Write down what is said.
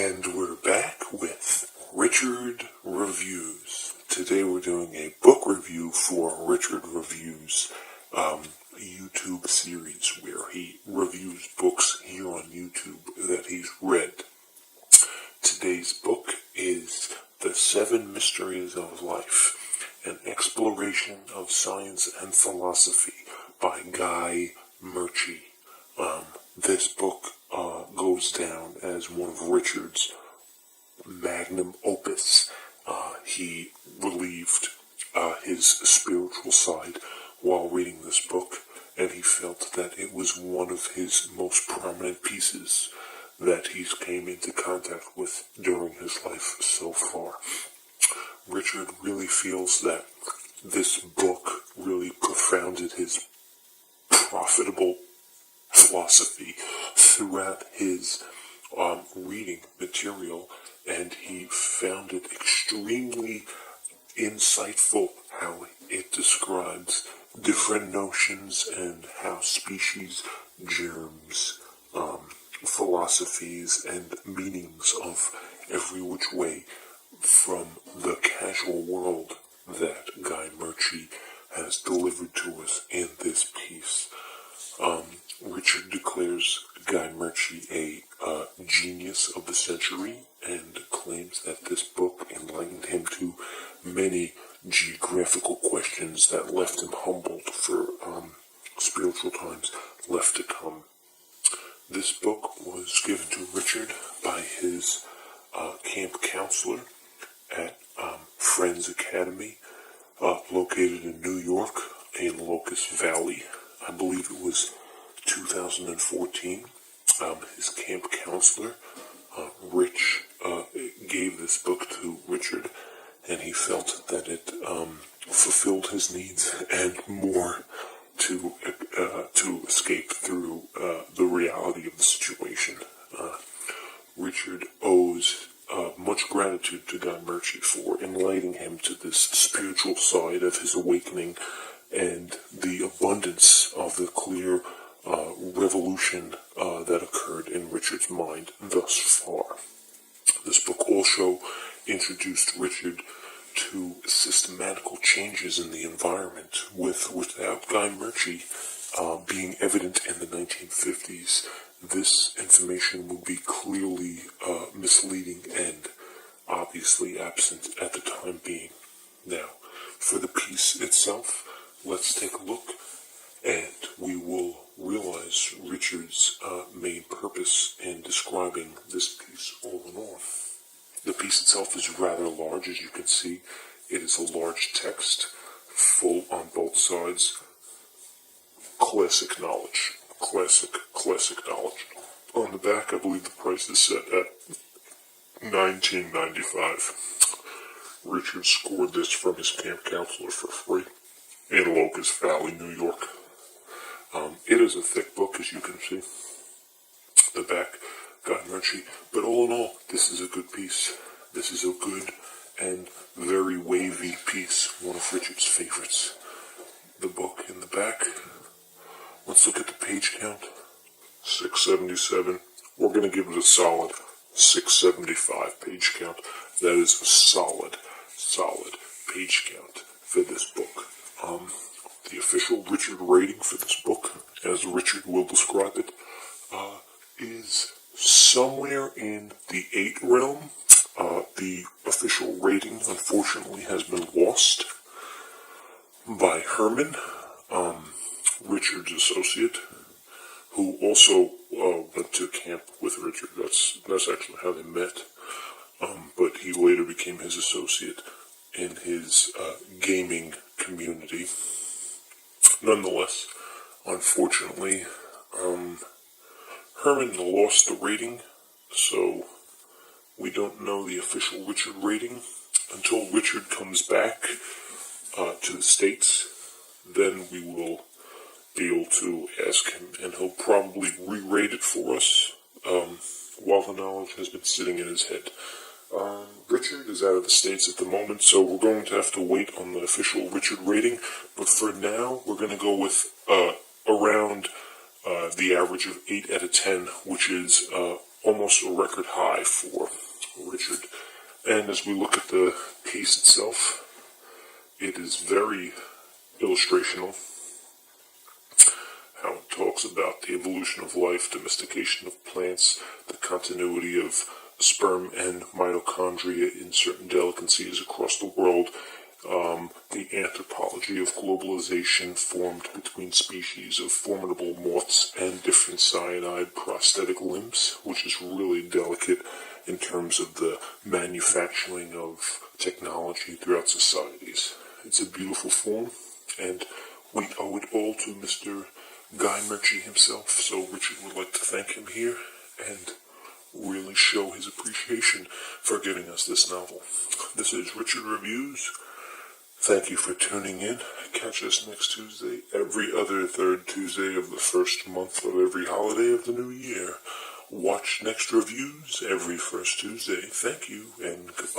And we're back with Richard Reviews. Today we're doing a book review for Richard Reviews YouTube series where he reviews books here on YouTube that he's read. Today's book is The 7 Mysteries of Life, an exploration of science and philosophy by Guy Murchie. This book goes down as one of Richard's magnum opus. He relieved his spiritual side while reading this book, and he felt that it was one of his most prominent pieces that he's came into contact with during his life so far. Richard really feels that this book really profounded his profitable philosophy throughout his reading material, and he found it extremely insightful how it describes different notions and how species, germs, philosophies, and meanings of every which way from the casual world that Guy Murchie has delivered to us in this piece. Richard declares Guy Murchie a genius of the century and claims that this book enlightened him to many geographical questions that left him humbled for spiritual times left to come. This book was given to Richard by his camp counselor at Friends Academy, located in New York in Locust Valley. I believe it was 2014. His camp counselor, Rich, gave this book to Richard, and he felt that it fulfilled his needs and more to escape through the reality of the situation. Richard owes much gratitude to Guy Murchie for enlightening him to this spiritual side of his awakening and the abundance of the clear revolution that occurred in Richard's mind thus far. This book also introduced Richard to systematical changes in the environment, without Guy Murchie being evident in the 1950s. This information would be clearly misleading and obviously absent at the time being. Now, for the piece itself, let's take a look, and we will realize Richard's main purpose in describing this piece all in all. The piece itself is rather large, as you can see. It is a large text, full on both sides. Classic knowledge. Classic knowledge. On the back, I believe the price is set at $19.95. Richard scored this from his camp counselor for free in Locust Valley, New York. It is a thick book, as you can see. The back, Guy Murchie. But all in all, this is a good piece. This is a good and very wavy piece. One of Richard's favorites. The book in the back. Let's look at the page count. 677. We're going to give it a solid 675 page count. That is a solid page count for this book. The official Richard rating for this book, as Richard will describe it, is somewhere in the 8 realm. The official rating, unfortunately, has been lost by Herman, Richard's associate, who also went to camp with Richard. That's actually how they met. But he later became his associate in his gaming community. Nonetheless, unfortunately, Herman lost the rating, so we don't know the official Richard rating until Richard comes back to the States. Then we will be able to ask him, and he'll probably re-rate it for us while the knowledge has been sitting in his head. Richard is out of the States at the moment, so we're going to have to wait on the official Richard rating. But for now, we're going to go with around the average of 8 out of 10, which is almost almost a record high for Richard. And as we look at the piece itself, it is very illustrational. How it talks about the evolution of life, domestication of plants, the continuity of sperm and mitochondria in certain delicacies across the world, the anthropology of globalization formed between species of formidable moths and different cyanide prosthetic limbs, which is really delicate in terms of the manufacturing of technology throughout societies. It's a beautiful form, and we owe it all to Mr. Guy Murchie himself, so Richard would like to thank him here and really show his appreciation for giving us this novel. This is Richard Reviews. Thank you for tuning in. Catch us next Tuesday, every other third Tuesday of the first month of every holiday of the new year. Watch Next Reviews every first Tuesday. Thank you, and goodbye.